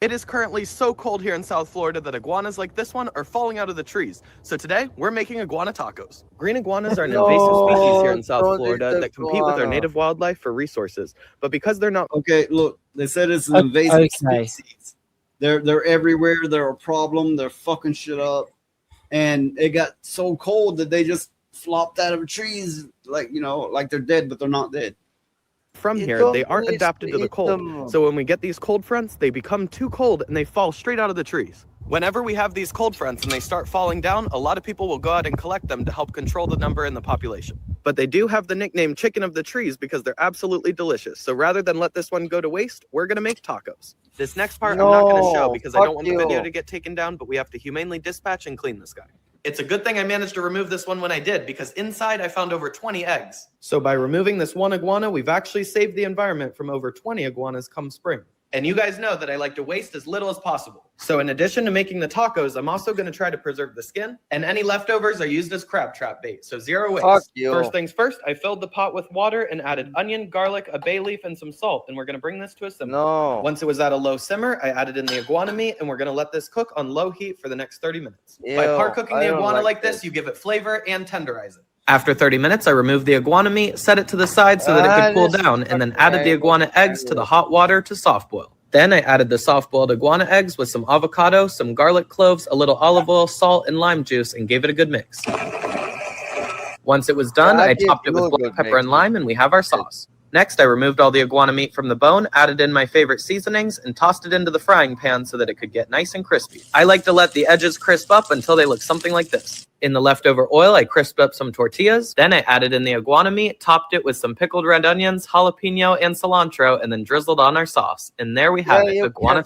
It is currently so cold here in South Florida that iguanas like this one are falling out of the trees. So today, we're making iguana tacos. Green iguanas are an invasive species here in South Florida that compete with our native wildlife for resources. But because they're not... Okay, look, they said it's an invasive species. They're everywhere. They're a problem. They're fucking shit up. And it got so cold that they just flopped out of trees like they're dead, but they're not dead. From here, they aren't adapted to the cold. So when we get these cold fronts, they become too cold and they fall straight out of the trees. Whenever we have these cold fronts and they start falling down, a lot of people will go out and collect them to help control the number in the population. But they do have the nickname chicken of the trees because they're absolutely delicious. So rather than let this one go to waste, we're gonna make tacos. This next part I'm not gonna show because I don't want the video to get taken down, but we have to humanely dispatch and clean this guy. It's a good thing I managed to remove this one when I did, because inside I found over 20 eggs. So by removing this one iguana, we've actually saved the environment from over 20 iguanas come spring. And you guys know that I like to waste as little as possible. So in addition to making the tacos, I'm also going to try to preserve the skin, and any leftovers are used as crab trap bait, so zero waste. First things first, I filled the pot with water and added onion, garlic, a bay leaf, and some salt, and we're going to bring this to a simmer. Once it was at a low simmer, I added in the iguana meat, and we're going to let this cook on low heat for the next 30 minutes. By par cooking the iguana like this, you give it flavor and tenderize it. After 30 minutes, I removed the iguana meat, set it to the side so that it could cool down, and then added the iguana eggs to the hot water to soft boil. Then I added the soft-boiled iguana eggs with some avocado, some garlic cloves, a little olive oil, salt, and lime juice, and gave it a good mix. Once it was done, I topped it with black pepper and lime, and we have our sauce. Next, I removed all the iguana meat from the bone, added in my favorite seasonings, and tossed it into the frying pan so that it could get nice and crispy. I like to let the edges crisp up until they look something like this. In the leftover oil, I crisped up some tortillas. Then I added in the iguana meat, topped it with some pickled red onions, jalapeno, and cilantro, and then drizzled on our sauce. And there we have it, iguana